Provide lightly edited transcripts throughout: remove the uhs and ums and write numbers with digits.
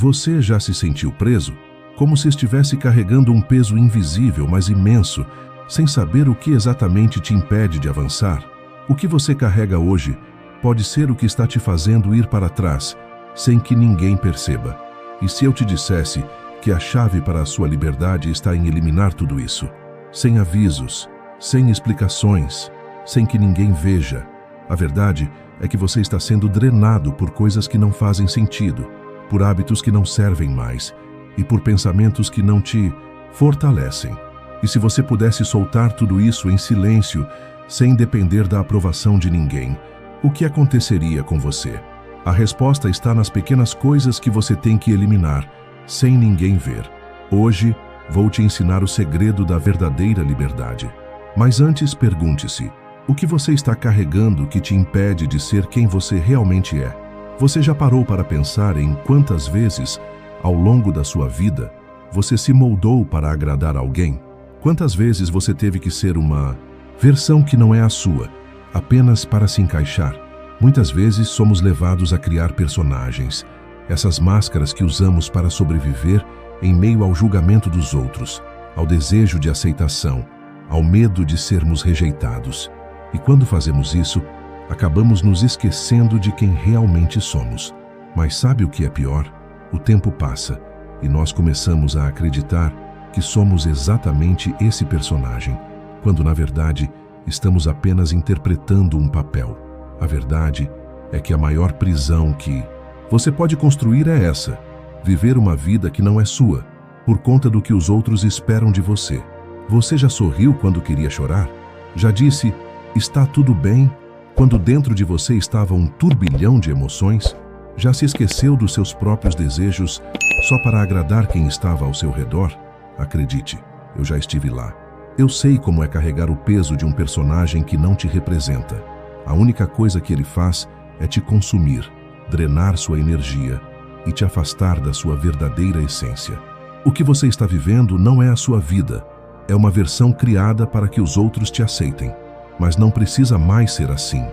Você já se sentiu preso? Como se estivesse carregando um peso invisível, mas imenso, sem saber o que exatamente te impede de avançar? O que você carrega hoje pode ser o que está te fazendo ir para trás, sem que ninguém perceba. E se eu te dissesse que a chave para a sua liberdade está em eliminar tudo isso? Sem avisos, sem explicações, sem que ninguém veja. A verdade é que você está sendo drenado por coisas que não fazem sentido, por hábitos que não servem mais e por pensamentos que não te fortalecem. E se você pudesse soltar tudo isso em silêncio, sem depender da aprovação de ninguém, o que aconteceria com você? A resposta está nas pequenas coisas que você tem que eliminar, sem ninguém ver. Hoje, vou te ensinar o segredo da verdadeira liberdade. Mas antes, pergunte-se: o que você está carregando que te impede de ser quem você realmente é? Você já parou para pensar em quantas vezes, ao longo da sua vida, você se moldou para agradar alguém? Quantas vezes você teve que ser uma versão que não é a sua, apenas para se encaixar? Muitas vezes somos levados a criar personagens, essas máscaras que usamos para sobreviver em meio ao julgamento dos outros, ao desejo de aceitação, ao medo de sermos rejeitados. E quando fazemos isso, acabamos nos esquecendo de quem realmente somos. Mas sabe o que é pior? O tempo passa e nós começamos a acreditar que somos exatamente esse personagem, quando na verdade estamos apenas interpretando um papel. A verdade é que a maior prisão que você pode construir é essa: viver uma vida que não é sua, por conta do que os outros esperam de você. Você já sorriu quando queria chorar? Já disse, está tudo bem, quando dentro de você estava um turbilhão de emoções? Já se esqueceu dos seus próprios desejos só para agradar quem estava ao seu redor? Acredite, eu já estive lá. Eu sei como é carregar o peso de um personagem que não te representa. A única coisa que ele faz é te consumir, drenar sua energia e te afastar da sua verdadeira essência. O que você está vivendo não é a sua vida, é uma versão criada para que os outros te aceitem. Mas não precisa mais ser assim.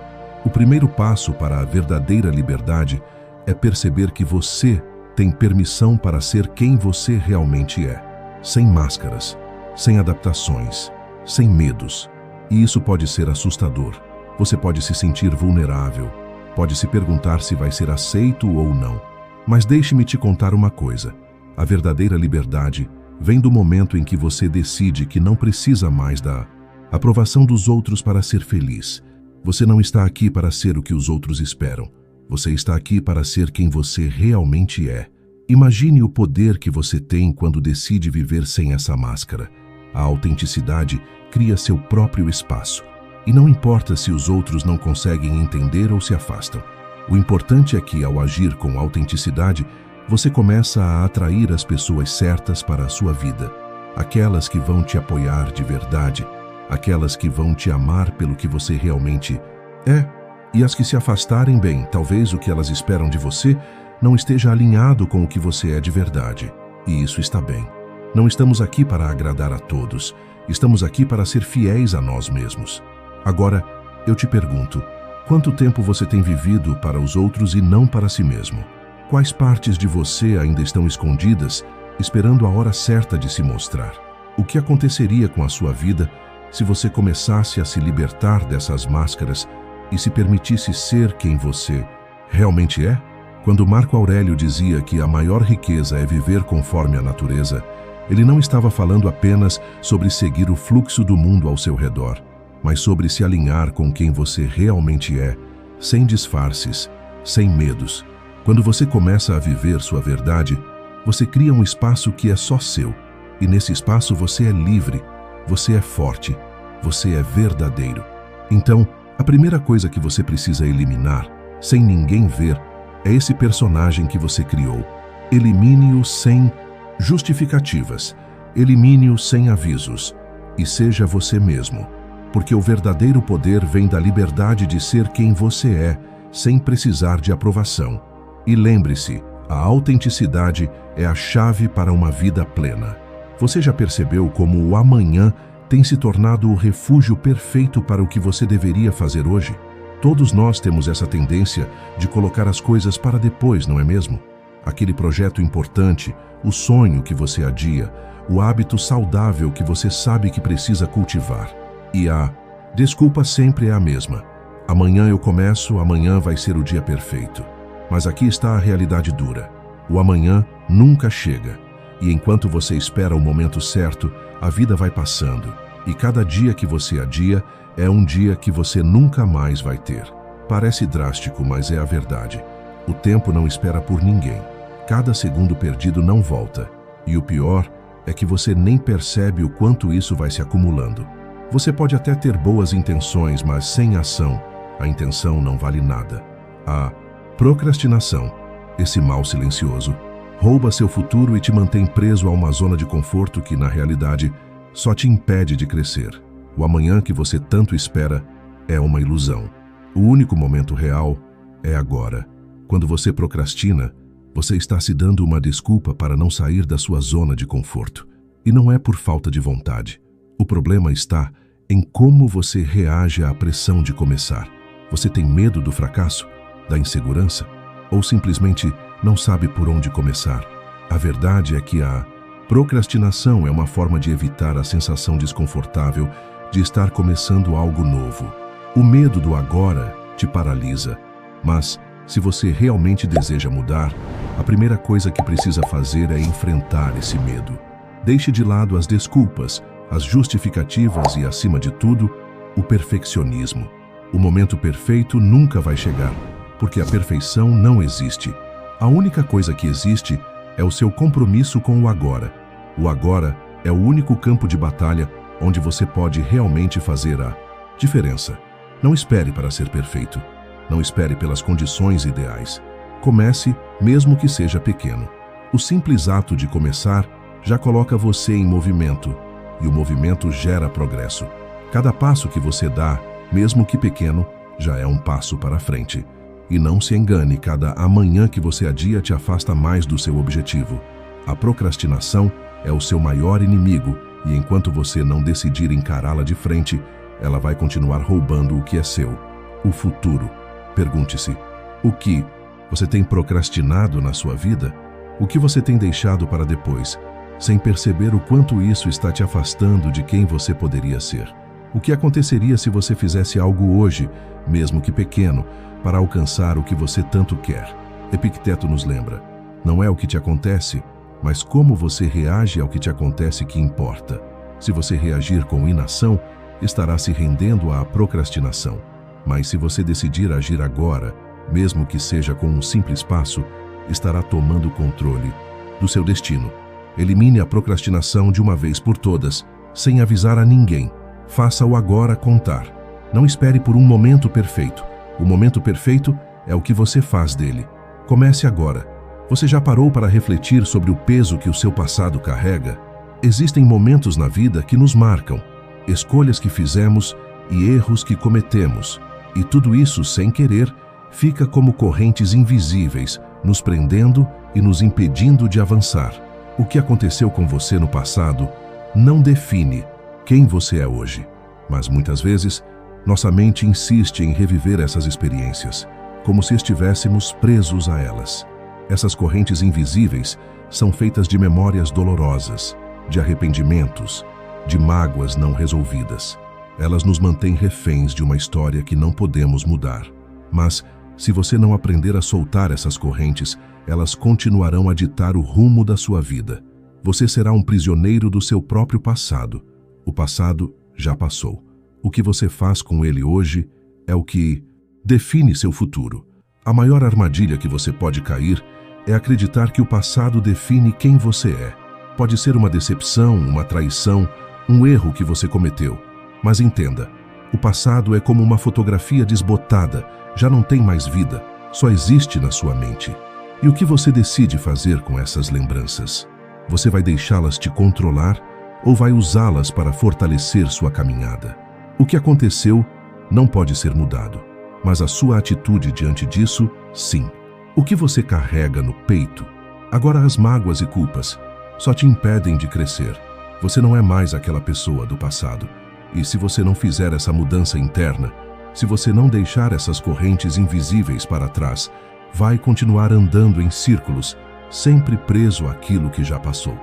O primeiro passo para a verdadeira liberdade é perceber que você tem permissão para ser quem você realmente é, sem máscaras, sem adaptações, sem medos. E isso pode ser assustador. Você pode se sentir vulnerável, pode se perguntar se vai ser aceito ou não. Mas deixe-me te contar uma coisa: a verdadeira liberdade vem do momento em que você decide que não precisa mais da aprovação dos outros para ser feliz. Você não está aqui para ser o que os outros esperam. Você está aqui para ser quem você realmente é. Imagine o poder que você tem quando decide viver sem essa máscara. A autenticidade cria seu próprio espaço. E não importa se os outros não conseguem entender ou se afastam. O importante é que, ao agir com autenticidade, você começa a atrair as pessoas certas para a sua vida. Aquelas que vão te apoiar de verdade, aquelas que vão te amar pelo que você realmente é. E as que se afastarem, bem, talvez o que elas esperam de você não esteja alinhado com o que você é de verdade. E isso está bem. Não estamos aqui para agradar a todos. Estamos aqui para ser fiéis a nós mesmos. Agora, eu te pergunto, quanto tempo você tem vivido para os outros e não para si mesmo? Quais partes de você ainda estão escondidas, esperando a hora certa de se mostrar? O que aconteceria com a sua vida se você começasse a se libertar dessas máscaras e se permitisse ser quem você realmente é? Quando Marco Aurélio dizia que a maior riqueza é viver conforme a natureza, ele não estava falando apenas sobre seguir o fluxo do mundo ao seu redor, mas sobre se alinhar com quem você realmente é, sem disfarces, sem medos. Quando você começa a viver sua verdade, você cria um espaço que é só seu, e nesse espaço você é livre, você é forte, você é verdadeiro. Então, a primeira coisa que você precisa eliminar, sem ninguém ver, é esse personagem que você criou. Elimine-o sem justificativas, elimine-o sem avisos, e seja você mesmo. Porque o verdadeiro poder vem da liberdade de ser quem você é, sem precisar de aprovação. E lembre-se, a autenticidade é a chave para uma vida plena. Você já percebeu como o amanhã tem se tornado o refúgio perfeito para o que você deveria fazer hoje? Todos nós temos essa tendência de colocar as coisas para depois, não é mesmo? aquele projeto importante, o sonho que você adia, o hábito saudável que você sabe que precisa cultivar. E a desculpa sempre é a mesma. Amanhã eu começo, amanhã vai ser o dia perfeito. Mas aqui está a realidade dura. O amanhã nunca chega. E enquanto você espera o momento certo, a vida vai passando. E cada dia que você adia é um dia que você nunca mais vai ter. Parece drástico, mas é a verdade. O tempo não espera por ninguém. Cada segundo perdido não volta. E o pior é que você nem percebe o quanto isso vai se acumulando. Você pode até ter boas intenções, mas sem ação, a intenção não vale nada. A procrastinação, esse mal silencioso, rouba seu futuro e te mantém preso a uma zona de conforto que, na realidade, só te impede de crescer. O amanhã que você tanto espera é uma ilusão. O único momento real é agora. Quando você procrastina, você está se dando uma desculpa para não sair da sua zona de conforto. E não é por falta de vontade. O problema está em como você reage à pressão de começar. Você tem medo do fracasso, da insegurança, ou simplesmente não sabe por onde começar? A verdade é que a procrastinação é uma forma de evitar a sensação desconfortável de estar começando algo novo. O medo do agora te paralisa, mas se você realmente deseja mudar, a primeira coisa que precisa fazer é enfrentar esse medo. Deixe de lado as desculpas, as justificativas e, acima de tudo, o perfeccionismo. O momento perfeito nunca vai chegar, porque a perfeição não existe. A única coisa que existe é o seu compromisso com o agora. O agora é o único campo de batalha onde você pode realmente fazer a diferença. Não espere para ser perfeito. Não espere pelas condições ideais. Comece, mesmo que seja pequeno. O simples ato de começar já coloca você em movimento, e o movimento gera progresso. Cada passo que você dá, mesmo que pequeno, já é um passo para frente. E não se engane, cada amanhã que você adia te afasta mais do seu objetivo. A procrastinação é o seu maior inimigo, e enquanto você não decidir encará-la de frente, ela vai continuar roubando o que é seu. O futuro. Pergunte-se, o que você tem procrastinado na sua vida? O que você tem deixado para depois, sem perceber o quanto isso está te afastando de quem você poderia ser? O que aconteceria se você fizesse algo hoje, mesmo que pequeno, para alcançar o que você tanto quer? Epicteto nos lembra, não é o que te acontece, mas como você reage ao que te acontece que importa. Se você reagir com inação, estará se rendendo à procrastinação. Mas se você decidir agir agora, mesmo que seja com um simples passo, estará tomando controle do seu destino. Elimine a procrastinação de uma vez por todas, sem avisar a ninguém. Faça-o agora contar. Não espere por um momento perfeito. O momento perfeito é o que você faz dele. Comece agora. Você já parou para refletir sobre o peso que o seu passado carrega? Existem momentos na vida que nos marcam, escolhas que fizemos e erros que cometemos. E tudo isso, sem querer, fica como correntes invisíveis, nos prendendo e nos impedindo de avançar. O que aconteceu com você no passado não define quem você é hoje. Mas muitas vezes, nossa mente insiste em reviver essas experiências, como se estivéssemos presos a elas. Essas correntes invisíveis são feitas de memórias dolorosas, de arrependimentos, de mágoas não resolvidas. Elas nos mantêm reféns de uma história que não podemos mudar. Mas, se você não aprender a soltar essas correntes, elas continuarão a ditar o rumo da sua vida. Você será um prisioneiro do seu próprio passado. O passado já passou. O que você faz com ele hoje é o que define seu futuro. A maior armadilha que você pode cair é acreditar que o passado define quem você é. Pode ser uma decepção, uma traição, um erro que você cometeu. Mas entenda, o passado é como uma fotografia desbotada, já não tem mais vida, só existe na sua mente. E o que você decide fazer com essas lembranças? Você vai deixá-las te controlar ou vai usá-las para fortalecer sua caminhada? O que aconteceu não pode ser mudado, mas a sua atitude diante disso, sim. O que você carrega no peito? Agora as mágoas e culpas só te impedem de crescer. Você não é mais aquela pessoa do passado. E se você não fizer essa mudança interna, se você não deixar essas correntes invisíveis para trás, vai continuar andando em círculos, sempre preso àquilo que já passou.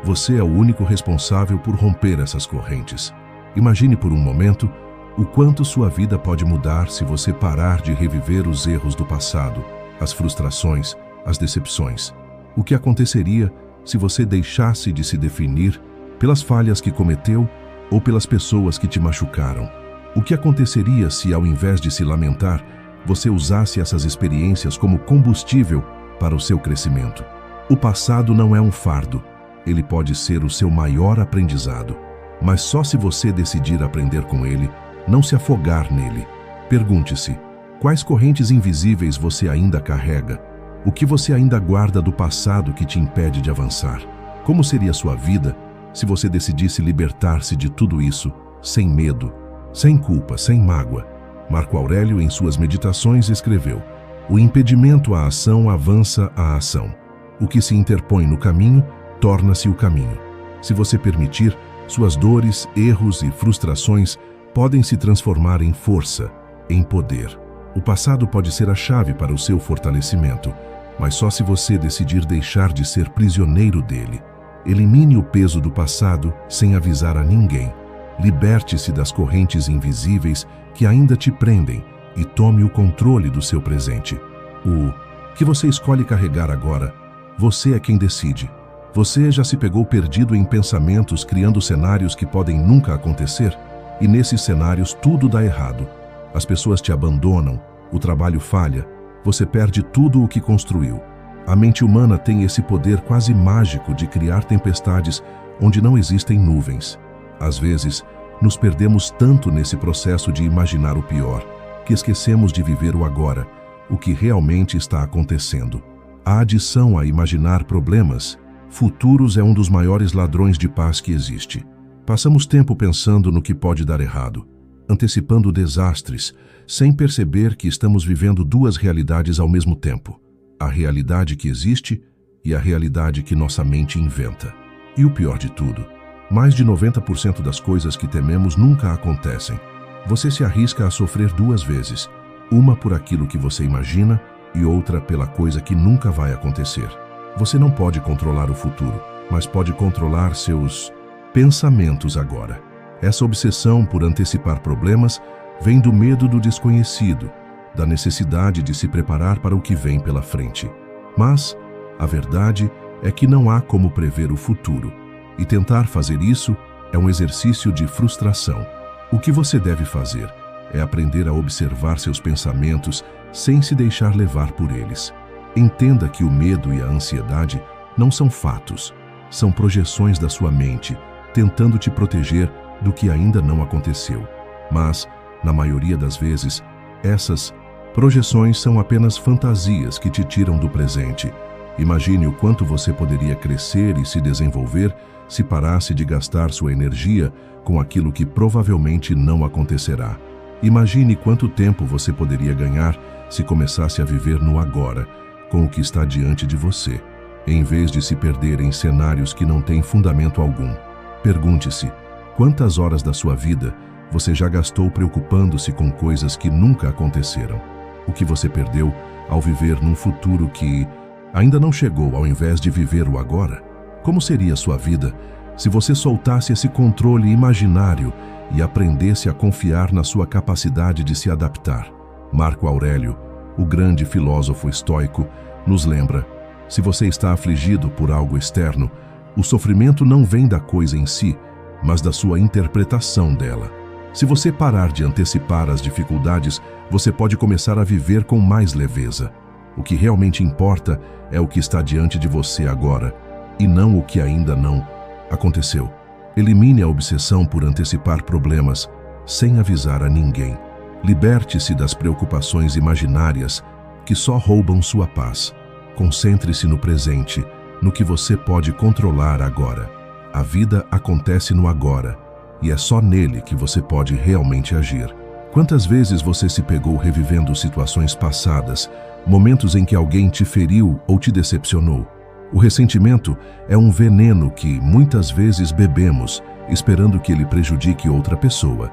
Você é o único responsável por romper essas correntes. Imagine por um momento o quanto sua vida pode mudar se você parar de reviver os erros do passado, as frustrações, as decepções. O que aconteceria se você deixasse de se definir pelas falhas que cometeu ou pelas pessoas que te machucaram? O que aconteceria se, ao invés de se lamentar, você usasse essas experiências como combustível para o seu crescimento? O passado não é um fardo, ele pode ser o seu maior aprendizado, mas só se você decidir aprender com ele, não se afogar nele. Pergunte-se, quais correntes invisíveis você ainda carrega? O que você ainda guarda do passado que te impede de avançar? Como seria sua vida se você decidisse libertar-se de tudo isso, sem medo, sem culpa, sem mágoa? Marco Aurélio, em suas meditações, escreveu: o impedimento à ação avança a ação. O que se interpõe no caminho, torna-se o caminho. Se você permitir, suas dores, erros e frustrações podem se transformar em força, em poder. O passado pode ser a chave para o seu fortalecimento, mas só se você decidir deixar de ser prisioneiro dele. Elimine o peso do passado sem avisar a ninguém. Liberte-se das correntes invisíveis que ainda te prendem e tome o controle do seu presente. O que você escolhe carregar agora, você é quem decide. Você já se pegou perdido em pensamentos, criando cenários que podem nunca acontecer? E nesses cenários tudo dá errado. As pessoas te abandonam, o trabalho falha, você perde tudo o que construiu. A mente humana tem esse poder quase mágico de criar tempestades onde não existem nuvens. Às vezes, nos perdemos tanto nesse processo de imaginar o pior, que esquecemos de viver o agora, o que realmente está acontecendo. A adição a imaginar problemas futuros é um dos maiores ladrões de paz que existe. Passamos tempo pensando no que pode dar errado, antecipando desastres, sem perceber que estamos vivendo duas realidades ao mesmo tempo: a realidade que existe e a realidade que nossa mente inventa. E o pior de tudo, mais de 90% das coisas que tememos nunca acontecem. Você se arrisca a sofrer duas vezes, uma por aquilo que você imagina e outra pela coisa que nunca vai acontecer. Você não pode controlar o futuro, mas pode controlar seus pensamentos agora. Essa obsessão por antecipar problemas vem do medo do desconhecido, da necessidade de se preparar para o que vem pela frente. Mas a verdade é que não há como prever o futuro, e tentar fazer isso é um exercício de frustração. O que você deve fazer é aprender a observar seus pensamentos sem se deixar levar por eles. Entenda que o medo e a ansiedade não são fatos, são projeções da sua mente, tentando te proteger do que ainda não aconteceu. Mas, na maioria das vezes, essas projeções são apenas fantasias que te tiram do presente. Imagine o quanto você poderia crescer e se desenvolver se parasse de gastar sua energia com aquilo que provavelmente não acontecerá. Imagine quanto tempo você poderia ganhar se começasse a viver no agora, com o que está diante de você, em vez de se perder em cenários que não têm fundamento algum. Pergunte-se, quantas horas da sua vida você já gastou preocupando-se com coisas que nunca aconteceram? O que você perdeu ao viver num futuro que ainda não chegou, ao invés de viver o agora? Como seria a sua vida se você soltasse esse controle imaginário e aprendesse a confiar na sua capacidade de se adaptar? Marco Aurélio, o grande filósofo estoico, nos lembra: se você está afligido por algo externo, o sofrimento não vem da coisa em si, mas da sua interpretação dela. Se você parar de antecipar as dificuldades, você pode começar a viver com mais leveza. O que realmente importa é o que está diante de você agora, e não o que ainda não aconteceu. Elimine a obsessão por antecipar problemas, sem avisar a ninguém. Liberte-se das preocupações imaginárias que só roubam sua paz. Concentre-se no presente, no que você pode controlar agora. A vida acontece no agora, e é só nele que você pode realmente agir. Quantas vezes você se pegou revivendo situações passadas, momentos em que alguém te feriu ou te decepcionou? O ressentimento é um veneno que muitas vezes bebemos, esperando que ele prejudique outra pessoa.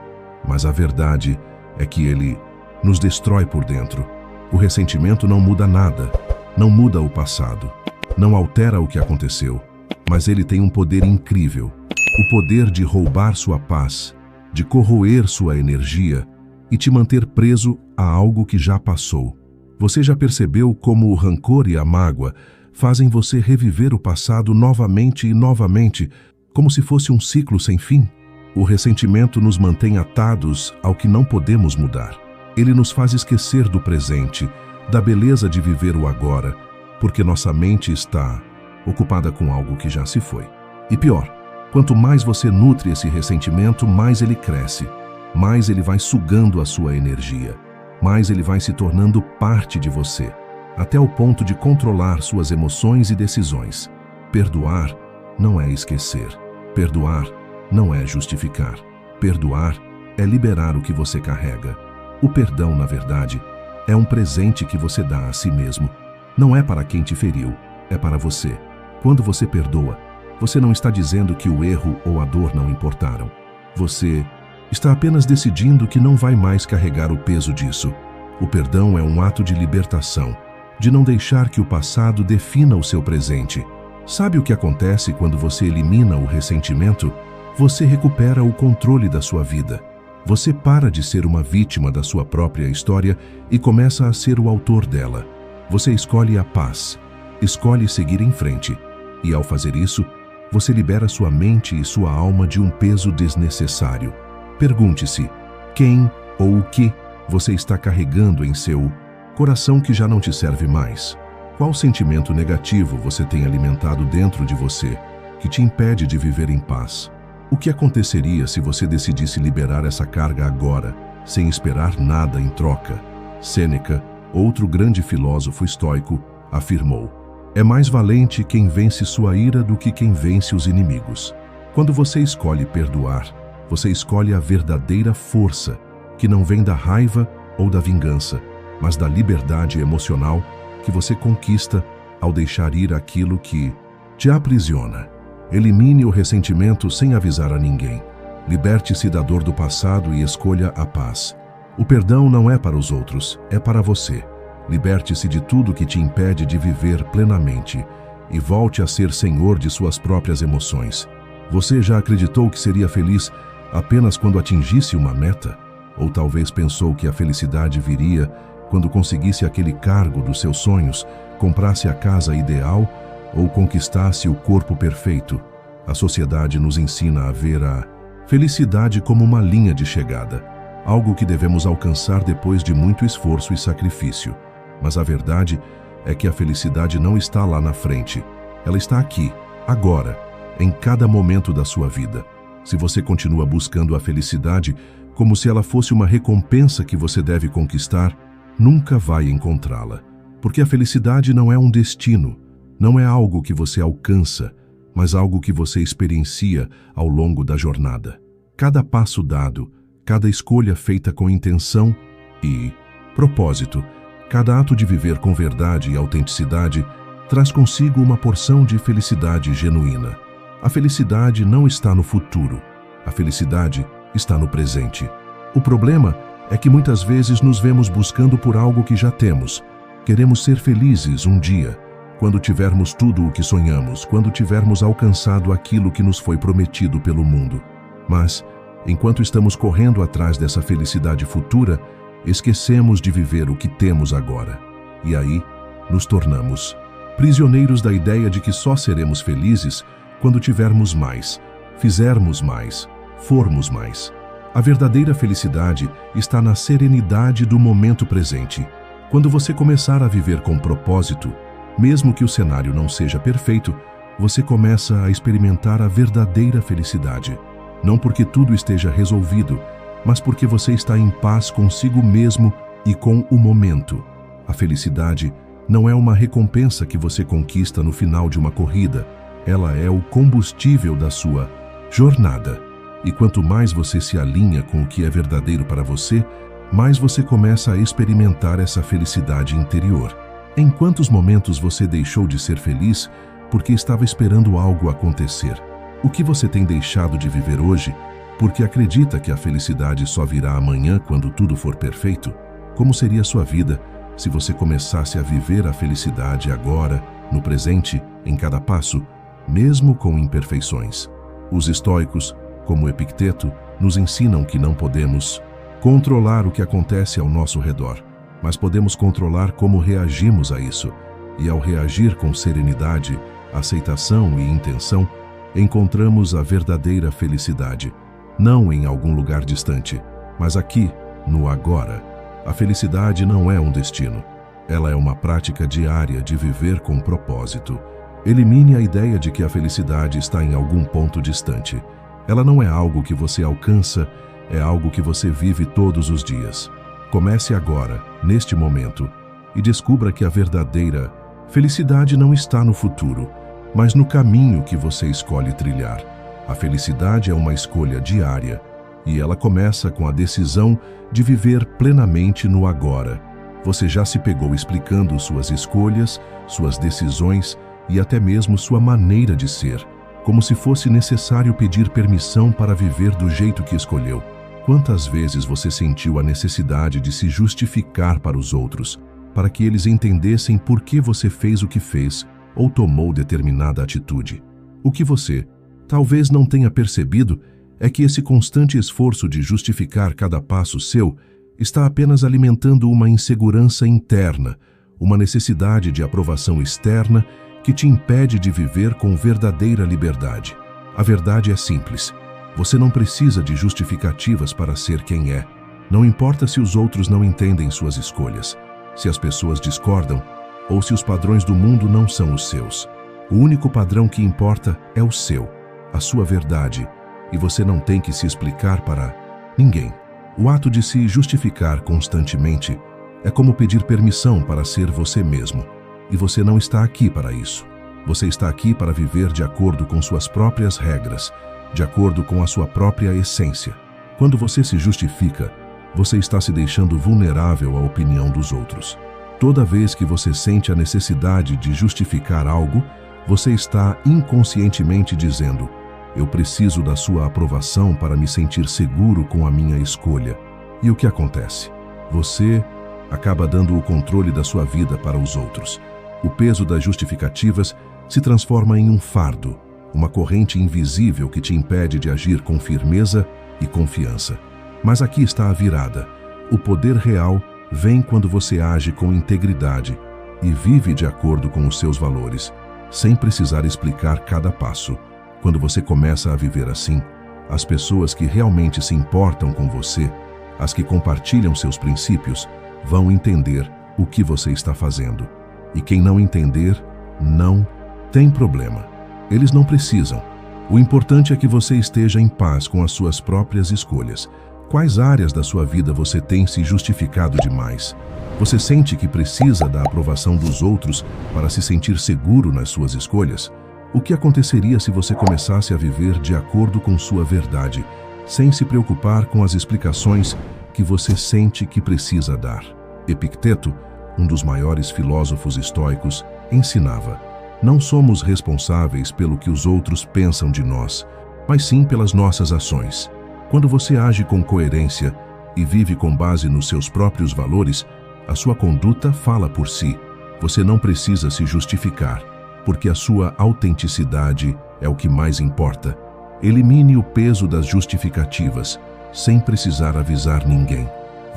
Mas a verdade é que ele nos destrói por dentro. O ressentimento não muda nada, não muda o passado. não altera o que aconteceu, mas ele tem um poder incrível. O poder de roubar sua paz, de corroer sua energia e te manter preso a algo que já passou. Você já percebeu como o rancor e a mágoa fazem você reviver o passado novamente e novamente, como se fosse um ciclo sem fim? O ressentimento nos mantém atados ao que não podemos mudar. Ele nos faz esquecer do presente, da beleza de viver o agora, porque nossa mente está ocupada com algo que já se foi. E pior, quanto mais você nutre esse ressentimento, mais ele cresce, mais ele vai sugando a sua energia, mais ele vai se tornando parte de você, até o ponto de controlar suas emoções e decisões. Perdoar não é esquecer. Perdoar não é justificar. Perdoar é liberar o que você carrega. O perdão, na verdade, é um presente que você dá a si mesmo. Não é para quem te feriu, é para você. Quando você perdoa, você não está dizendo que o erro ou a dor não importaram. Você está apenas decidindo que não vai mais carregar o peso disso. O perdão é um ato de libertação, de não deixar que o passado defina o seu presente. Sabe o que acontece quando você elimina o ressentimento? Você recupera o controle da sua vida. Você para de ser uma vítima da sua própria história e começa a ser o autor dela. Você escolhe a paz, escolhe seguir em frente. E ao fazer isso, você libera sua mente e sua alma de um peso desnecessário. Pergunte-se, quem ou o que você está carregando em seu coração que já não te serve mais? Qual sentimento negativo você tem alimentado dentro de você que te impede de viver em paz? O que aconteceria se você decidisse liberar essa carga agora, sem esperar nada em troca? Sêneca, outro grande filósofo estoico, afirmou: é mais valente quem vence sua ira do que quem vence os inimigos. Quando você escolhe perdoar, você escolhe a verdadeira força, que não vem da raiva ou da vingança, mas da liberdade emocional que você conquista ao deixar ir aquilo que te aprisiona. Elimine o ressentimento sem avisar a ninguém. Liberte-se da dor do passado e escolha a paz. O perdão não é para os outros, é para você. Liberte-se de tudo que te impede de viver plenamente e volte a ser senhor de suas próprias emoções. Você já acreditou que seria feliz apenas quando atingisse uma meta? Ou talvez pensou que a felicidade viria quando conseguisse aquele cargo dos seus sonhos, comprasse a casa ideal ou conquistasse o corpo perfeito? A sociedade nos ensina a ver a felicidade como uma linha de chegada, algo que devemos alcançar depois de muito esforço e sacrifício. Mas a verdade é que a felicidade não está lá na frente. Ela está aqui, agora, em cada momento da sua vida. Se você continua buscando a felicidade como se ela fosse uma recompensa que você deve conquistar, nunca vai encontrá-la. Porque a felicidade não é um destino, não é algo que você alcança, mas algo que você experiencia ao longo da jornada. Cada passo dado, cada escolha feita com intenção e propósito, cada ato de viver com verdade e autenticidade, traz consigo uma porção de felicidade genuína. A felicidade não está no futuro, a felicidade está no presente. O problema é que muitas vezes nos vemos buscando por algo que já temos. Queremos ser felizes um dia, quando tivermos tudo o que sonhamos, quando tivermos alcançado aquilo que nos foi prometido pelo mundo. Mas, enquanto estamos correndo atrás dessa felicidade futura, esquecemos de viver o que temos agora. E aí, nos tornamos prisioneiros da ideia de que só seremos felizes quando tivermos mais, fizermos mais, formos mais. A verdadeira felicidade está na serenidade do momento presente. Quando você começar a viver com propósito, mesmo que o cenário não seja perfeito, você começa a experimentar a verdadeira felicidade. Não porque tudo esteja resolvido, mas porque você está em paz consigo mesmo e com o momento. A felicidade não é uma recompensa que você conquista no final de uma corrida. Ela é o combustível da sua jornada. E quanto mais você se alinha com o que é verdadeiro para você, mais você começa a experimentar essa felicidade interior. Em quantos momentos você deixou de ser feliz porque estava esperando algo acontecer? O que você tem deixado de viver hoje porque acredita que a felicidade só virá amanhã quando tudo for perfeito? Como seria a sua vida se você começasse a viver a felicidade agora, no presente, em cada passo, mesmo com imperfeições. Os estoicos, como Epicteto, nos ensinam que não podemos controlar o que acontece ao nosso redor, mas podemos controlar como reagimos a isso. E ao reagir com serenidade, aceitação e intenção, encontramos a verdadeira felicidade, não em algum lugar distante, mas aqui, no agora. A felicidade não é um destino. Ela é uma prática diária de viver com propósito. Elimine a ideia de que a felicidade está em algum ponto distante. Ela não é algo que você alcança, é algo que você vive todos os dias. Comece agora, neste momento, e descubra que a verdadeira felicidade não está no futuro, mas no caminho que você escolhe trilhar. A felicidade é uma escolha diária, e ela começa com a decisão de viver plenamente no agora. Você já se pegou explicando suas escolhas, suas decisões e até mesmo sua maneira de ser, como se fosse necessário pedir permissão para viver do jeito que escolheu. Quantas vezes você sentiu a necessidade de se justificar para os outros, para que eles entendessem por que você fez o que fez ou tomou determinada atitude? O que você talvez não tenha percebido é que esse constante esforço de justificar cada passo seu está apenas alimentando uma insegurança interna, uma necessidade de aprovação externa que te impede de viver com verdadeira liberdade. A verdade é simples. Você não precisa de justificativas para ser quem é. Não importa se os outros não entendem suas escolhas, se as pessoas discordam ou se os padrões do mundo não são os seus. O único padrão que importa é o seu, a sua verdade, e você não tem que se explicar para ninguém. O ato de se justificar constantemente é como pedir permissão para ser você mesmo, e você não está aqui para isso. Você está aqui para viver de acordo com suas próprias regras, de acordo com a sua própria essência. Quando você se justifica, você está se deixando vulnerável à opinião dos outros. Toda vez que você sente a necessidade de justificar algo, você está inconscientemente dizendo: eu preciso da sua aprovação para me sentir seguro com a minha escolha. E o que acontece? Você acaba dando o controle da sua vida para os outros. O peso das justificativas se transforma em um fardo, uma corrente invisível que te impede de agir com firmeza e confiança. Mas aqui está a virada. O poder real vem quando você age com integridade e vive de acordo com os seus valores, sem precisar explicar cada passo. Quando você começa a viver assim, as pessoas que realmente se importam com você, as que compartilham seus princípios, vão entender o que você está fazendo. E quem não entender, não tem problema. Eles não precisam. O importante é que você esteja em paz com as suas próprias escolhas. Quais áreas da sua vida você tem se justificado demais? Você sente que precisa da aprovação dos outros para se sentir seguro nas suas escolhas? O que aconteceria se você começasse a viver de acordo com sua verdade, sem se preocupar com as explicações que você sente que precisa dar? Epicteto, um dos maiores filósofos estoicos, ensinava: não somos responsáveis pelo que os outros pensam de nós, mas sim pelas nossas ações. Quando você age com coerência e vive com base nos seus próprios valores, a sua conduta fala por si. Você não precisa se justificar, porque a sua autenticidade é o que mais importa. Elimine o peso das justificativas, sem precisar avisar ninguém.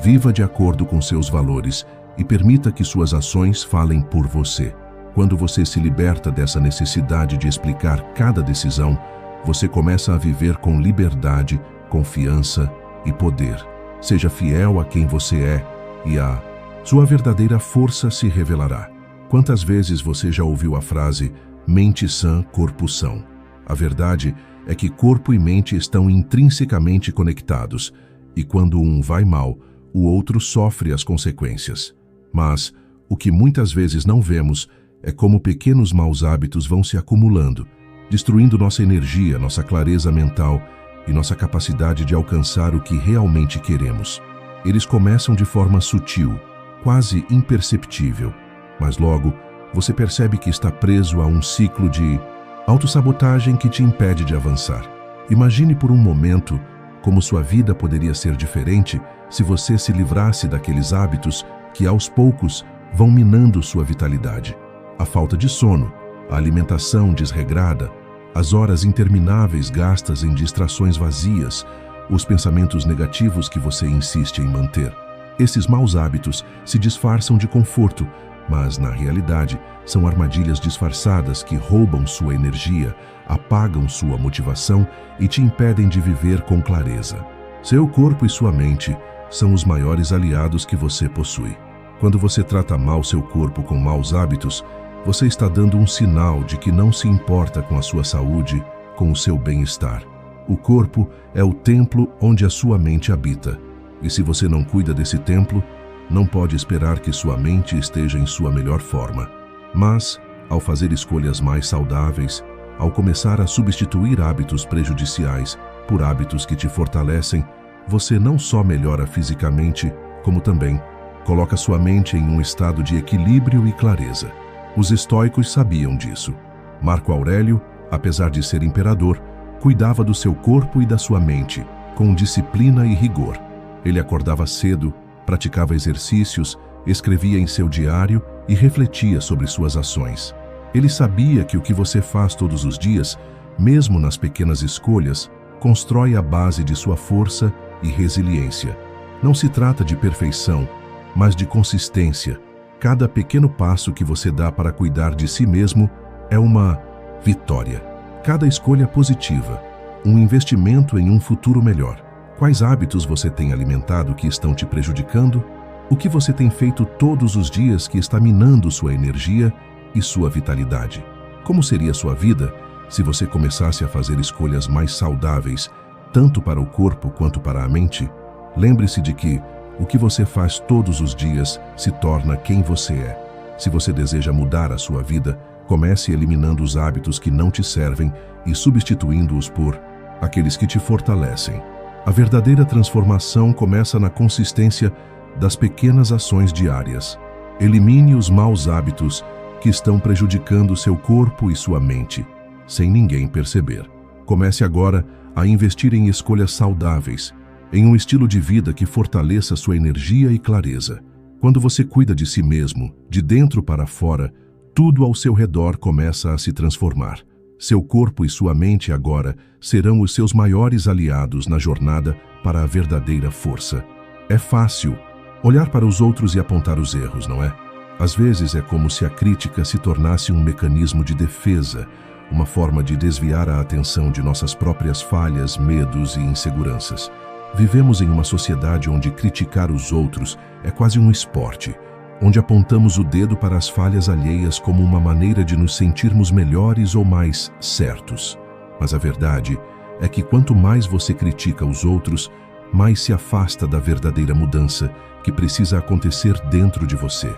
Viva de acordo com seus valores e permita que suas ações falem por você. Quando você se liberta dessa necessidade de explicar cada decisão, você começa a viver com liberdade, confiança e poder. Seja fiel a quem você é e a sua verdadeira força se revelará. Quantas vezes você já ouviu a frase mente sã, corpo são? A verdade é que corpo e mente estão intrinsecamente conectados, e quando um vai mal, o outro sofre as consequências. Mas o que muitas vezes não vemos é como pequenos maus hábitos vão se acumulando, destruindo nossa energia, nossa clareza mental e nossa capacidade de alcançar o que realmente queremos. Eles começam de forma sutil, quase imperceptível, mas logo você percebe que está preso a um ciclo de autossabotagem que te impede de avançar. Imagine por um momento como sua vida poderia ser diferente se você se livrasse daqueles hábitos que aos poucos vão minando sua vitalidade. A falta de sono, a alimentação desregrada, as horas intermináveis gastas em distrações vazias, os pensamentos negativos que você insiste em manter. Esses maus hábitos se disfarçam de conforto, mas, na realidade, são armadilhas disfarçadas que roubam sua energia, apagam sua motivação e te impedem de viver com clareza. Seu corpo e sua mente são os maiores aliados que você possui. Quando você trata mal seu corpo com maus hábitos, você está dando um sinal de que não se importa com a sua saúde, com o seu bem-estar. O corpo é o templo onde a sua mente habita. E se você não cuida desse templo, não pode esperar que sua mente esteja em sua melhor forma. Mas, ao fazer escolhas mais saudáveis, ao começar a substituir hábitos prejudiciais por hábitos que te fortalecem, você não só melhora fisicamente, como também coloca sua mente em um estado de equilíbrio e clareza. Os estoicos sabiam disso. Marco Aurélio, apesar de ser imperador, cuidava do seu corpo e da sua mente, com disciplina e rigor. Ele acordava cedo, praticava exercícios, escrevia em seu diário e refletia sobre suas ações. Ele sabia que o que você faz todos os dias, mesmo nas pequenas escolhas, constrói a base de sua força e resiliência. Não se trata de perfeição, mas de consistência. Cada pequeno passo que você dá para cuidar de si mesmo é uma vitória. Cada escolha positiva, um investimento em um futuro melhor. Quais hábitos você tem alimentado que estão te prejudicando? O que você tem feito todos os dias que está minando sua energia e sua vitalidade? Como seria sua vida se você começasse a fazer escolhas mais saudáveis, tanto para o corpo quanto para a mente? Lembre-se de que o que você faz todos os dias se torna quem você é. Se você deseja mudar a sua vida, comece eliminando os hábitos que não te servem e substituindo-os por aqueles que te fortalecem. A verdadeira transformação começa na consistência das pequenas ações diárias. Elimine os maus hábitos que estão prejudicando seu corpo e sua mente, sem ninguém perceber. Comece agora a investir em escolhas saudáveis, em um estilo de vida que fortaleça sua energia e clareza. Quando você cuida de si mesmo, de dentro para fora, tudo ao seu redor começa a se transformar. Seu corpo e sua mente agora serão os seus maiores aliados na jornada para a verdadeira força. É fácil olhar para os outros e apontar os erros, não é? Às vezes é como se a crítica se tornasse um mecanismo de defesa, uma forma de desviar a atenção de nossas próprias falhas, medos e inseguranças. Vivemos em uma sociedade onde criticar os outros é quase um esporte, onde apontamos o dedo para as falhas alheias como uma maneira de nos sentirmos melhores ou mais certos. Mas a verdade é que quanto mais você critica os outros, mais se afasta da verdadeira mudança que precisa acontecer dentro de você.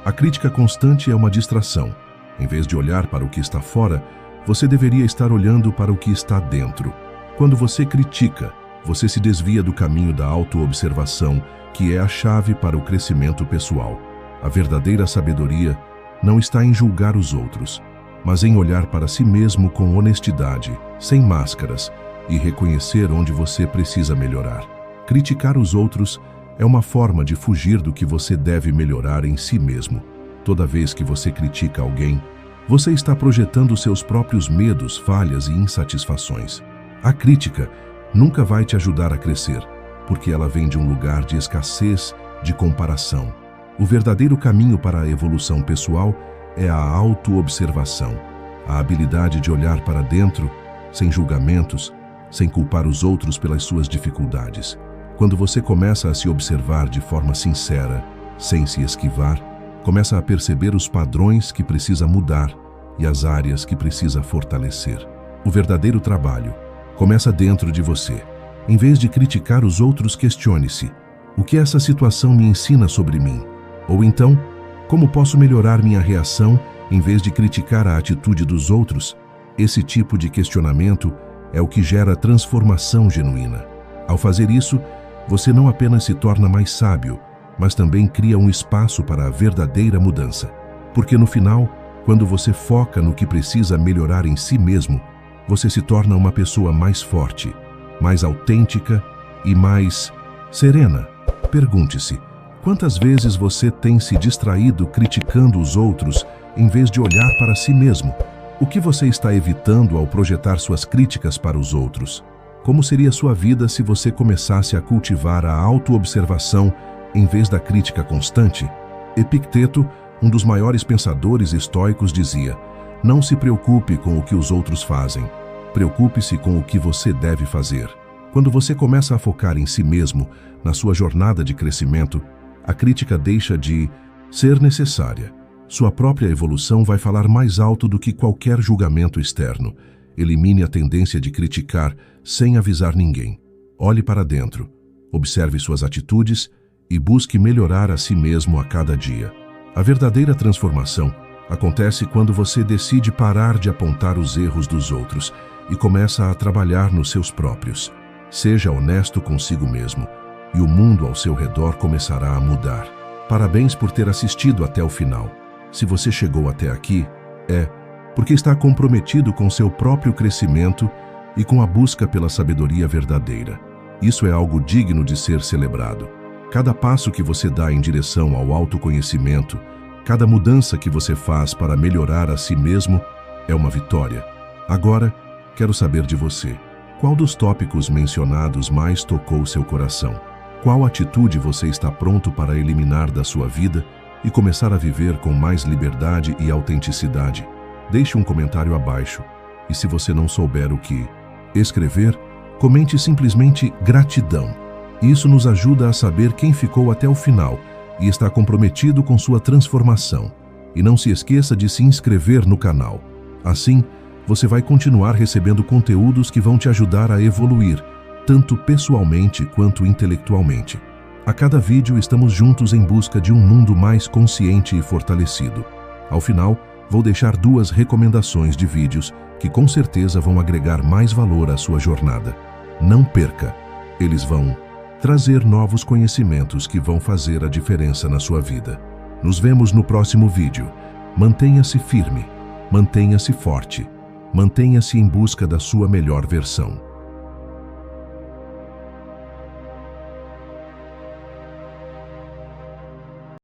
A crítica constante é uma distração. Em vez de olhar para o que está fora, você deveria estar olhando para o que está dentro. Quando você critica, você se desvia do caminho da autoobservação, que é a chave para o crescimento pessoal. A verdadeira sabedoria não está em julgar os outros, mas em olhar para si mesmo com honestidade, sem máscaras, e reconhecer onde você precisa melhorar. Criticar os outros é uma forma de fugir do que você deve melhorar em si mesmo. Toda vez que você critica alguém, você está projetando seus próprios medos, falhas e insatisfações. A crítica nunca vai te ajudar a crescer, porque ela vem de um lugar de escassez, de comparação. O verdadeiro caminho para a evolução pessoal é a autoobservação, a habilidade de olhar para dentro, sem julgamentos, sem culpar os outros pelas suas dificuldades. Quando você começa a se observar de forma sincera, sem se esquivar, começa a perceber os padrões que precisa mudar e as áreas que precisa fortalecer. O verdadeiro trabalho começa dentro de você. Em vez de criticar os outros, questione-se: o que essa situação me ensina sobre mim? Ou então, como posso melhorar minha reação em vez de criticar a atitude dos outros? Esse tipo de questionamento é o que gera transformação genuína. Ao fazer isso, você não apenas se torna mais sábio, mas também cria um espaço para a verdadeira mudança. Porque no final, quando você foca no que precisa melhorar em si mesmo, você se torna uma pessoa mais forte, mais autêntica e mais serena. Pergunte-se: quantas vezes você tem se distraído criticando os outros em vez de olhar para si mesmo? O que você está evitando ao projetar suas críticas para os outros? Como seria sua vida se você começasse a cultivar a autoobservação em vez da crítica constante? Epicteto, um dos maiores pensadores estoicos, dizia: não se preocupe com o que os outros fazem, preocupe-se com o que você deve fazer. Quando você começa a focar em si mesmo, na sua jornada de crescimento, a crítica deixa de ser necessária. Sua própria evolução vai falar mais alto do que qualquer julgamento externo. Elimine a tendência de criticar sem avisar ninguém. Olhe para dentro, observe suas atitudes e busque melhorar a si mesmo a cada dia. A verdadeira transformação acontece quando você decide parar de apontar os erros dos outros e começa a trabalhar nos seus próprios. Seja honesto consigo mesmo e o mundo ao seu redor começará a mudar. Parabéns por ter assistido até o final. Se você chegou até aqui, é porque está comprometido com seu próprio crescimento e com a busca pela sabedoria verdadeira. Isso é algo digno de ser celebrado. Cada passo que você dá em direção ao autoconhecimento, cada mudança que você faz para melhorar a si mesmo, é uma vitória. Agora, quero saber de você. Qual dos tópicos mencionados mais tocou seu coração? Qual atitude você está pronto para eliminar da sua vida e começar a viver com mais liberdade e autenticidade? Deixe um comentário abaixo. E se você não souber o que escrever, comente simplesmente gratidão. Isso nos ajuda a saber quem ficou até o final e está comprometido com sua transformação. E não se esqueça de se inscrever no canal. Assim, você vai continuar recebendo conteúdos que vão te ajudar a evoluir, tanto pessoalmente quanto intelectualmente. A cada vídeo estamos juntos em busca de um mundo mais consciente e fortalecido. Ao final, vou deixar 2 recomendações de vídeos que com certeza vão agregar mais valor à sua jornada. Não perca! Eles vão trazer novos conhecimentos que vão fazer a diferença na sua vida. Nos vemos no próximo vídeo. Mantenha-se firme, mantenha-se forte, mantenha-se em busca da sua melhor versão.